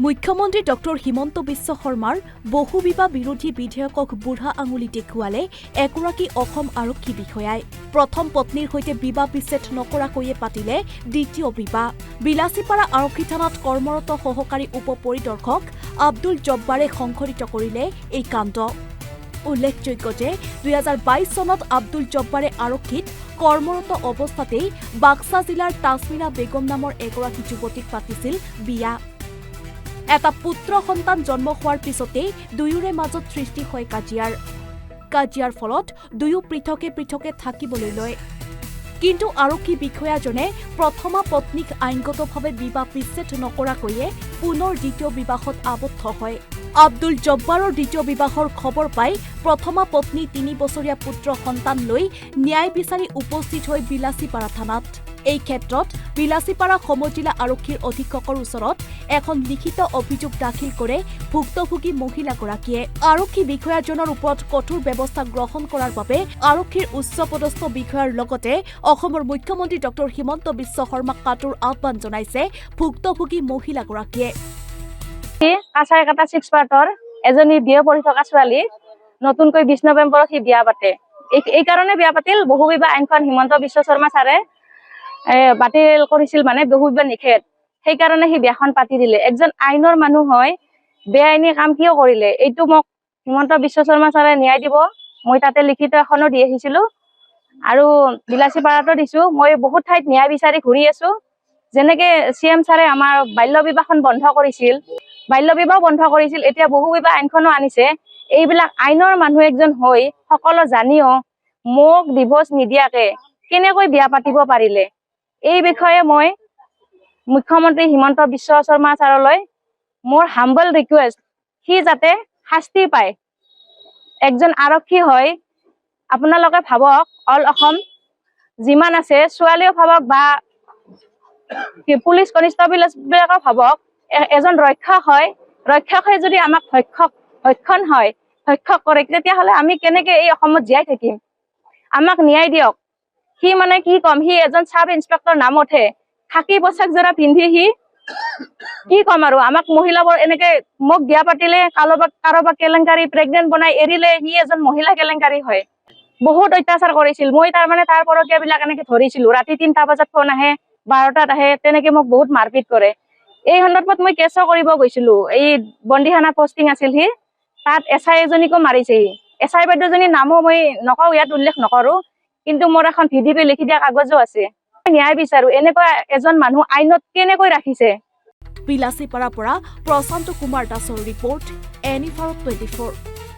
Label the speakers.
Speaker 1: মুখ্যমন্ত্ৰী ডক্টৰ হিমন্ত বিশ্ব শৰ্মাৰ বহুবিবাহ বিৰোধী বিধেয়কক বুঢ়া আঙুলি দেখুৱালে এগৰাকী অসম আৰক্ষী বিষয়াই। প্ৰথম পত্নীৰ সৈতে বিবাহ বিচ্ছেদ নকৰাকৈয়ে পাতিলে দ্বিতীয় বিবাহ। বিলাসীপাৰা আৰক্ষী থানাত কৰ্মৰত সহকাৰী উপ পৰিদৰ্শক আব্দুল জব্বাৰে সংঘটিত কৰিলে এই কাণ্ড। উল্লেখযোগ্য যে 2022 চনত আব্দুল জব্বাৰে আৰক্ষীত কৰ্মৰত অৱস্থাতেই বাক্সা জিলাৰ তাছমিনা বেগম নামৰ এগৰাকী যুৱতীক পাতিছিল বিয়া। এটা পুত্ৰ সন্তান জন্ম হোৱাৰ পিছতেই দুয়োৰে মাজত সৃষ্টি হয় কাজিয়াৰ ফলত দুয়ো পৃথকে পৃথকে থাকিবলৈ লয়। কিন্তু আৰক্ষী বিষয়াজনে প্ৰথমা পত্নীক আইনগতভাৱে বিবাহ বিচ্ছেদ নকৰাকৈয়ে পুনৰ দ্বিতীয় বিবাহত আবদ্ধ হয়। আব্দুল জব্বাৰৰ দ্বিতীয় বিবাহৰ খবৰ পাই প্ৰথমা পত্নী 3 বছৰীয়া পুত্ৰ সন্তান লৈ ন্যায় বিচাৰি উপস্থিত হৈ বিলাসীপাৰা থানাত। এই ক্ষেত্ৰত বিলাসীপাৰা সমজিলা আৰক্ষীৰ অধীক্ষকৰ ওচৰত এখন লিখিত অভিযোগ দাখিল কৰে ভুক্তভোগী মহিলাগৰাকীয়ে। আৰক্ষী বিষয়াজনৰ ওপৰত কঠোৰ ব্যৱস্থা গ্ৰহণ কৰাৰ বাবে আৰক্ষীৰ উচ্চপদস্থ বিষয়াৰ লগতে অসমৰ মুখ্যমন্ত্ৰী ডক্টৰ হিমন্ত বিশ্ব শৰ্মাক কাটুৰ আহ্বান জনাইছে ভুক্তভোগী মহিলাগৰাকীয়ে।
Speaker 2: কাছাই কাটা 6 পাৰ্টৰ এজনী বিয়া পঢ়ি থকা ছোৱালী নতুনকৈ 20 নৱেম্বৰত সি বিয়া পাতে। এই কাৰণে বিয়া পাতিল, বহুবিবাহ আইনখন হিমন্ত বিশ্ব শৰ্মা ছাৰে বাতিল কৰিছিল, মানে বহুবিবাহ নিষেধ। সেইকাৰণে সি বিয়াখন পাতি দিলে। একজন আইনৰ মানুহ হয় বেআইনী কাম কিয় কৰিলে, এইটো মোক হিমন্ত বিশ্ব শৰ্মা ছাৰে ন্যায় দিব। মই তাতে লিখিত এখনো দি আহিছিলো আৰু বিলাসীপাৰাতো দিছো। মই বহুত ঠাইত ন্যায় বিচাৰি ঘূৰি আছো। যেনেকে CM ছাৰে আমাৰ বাল্য বিবাহখন বন্ধ কৰিছিল, এতিয়া বহুবিবাহ আইনখনো আনিছে। এইবিলাক আইনৰ মানুহ একজন হৈ সকলো জানিও মোক ডিভোৰ্চ নিদিয়াকে কেনেকৈ বিয়া পাতিব পাৰিলে, এই বিষয়ে মই মুখ্যমন্ত্ৰী হিমন্ত বিশ্ব শৰ্মা ছাৰলৈ মোৰ হাম্বল ৰিকুৱেষ্ট, সি যাতে শাস্তি পায়। একজন আৰক্ষী হৈ আপোনালোকে ভাবক, অল অসম যিমান আছে ছোৱালীও ভাবক বা পুলিচ কনিষ্টেবল বিলাকেও ভাবক, এজন ৰক্ষক হৈ যদি আমাক ভক্ষণ কৰে, তেতিয়াহ'লে আমি কেনেকে এই অসমত জীয়াই থাকিম? আমাক ন্যায় দিয়ক। সি মানে কি কম, সি এজন সাব ইন্সপেক্টৰ নামতহে খাকী পোছাক জোৰা পিন্ধি সি কি কম আৰু আমাক মহিলাবোৰ এনেকে মোক বিয়া পাতিলে কাৰোবাক কেলেংকাৰী প্ৰেগনেন্ট বনাই এৰিলে, সি এজন মহিলা কেলেংকাৰী হয়। বহুত অত্যাচাৰ কৰিছিল। মই তাৰ পৰকীয়া বিলাক এনেকে ধৰিছিলো। ৰাতি 3টা বজাত ফোন আহে, 12টাত আহে, তেনেকে মোক বহুত মাৰপিট কৰে। এই সন্দৰ্ভত মই কেছো কৰিব গৈছিলো। এই বন্দীখানা পষ্টিং আছিল সি, তাত SI এজনীকো মাৰিছে। SI বাইদেউজনীৰ নামো মই নকওঁ, ইয়াত উল্লেখ নকৰো, কিন্তু মোৰ এখন VDP লিখি দিয়া কাগজো আছে। ন্যায় বিচাৰো, এনেকুৱা এজন মানুহ আইনত কেনেকৈ ৰাখিছে।
Speaker 1: বিলাসীপাৰাৰ পৰা প্ৰশান্ত কুমাৰ দাসৰ ৰিপৰ্ট, NFR 24।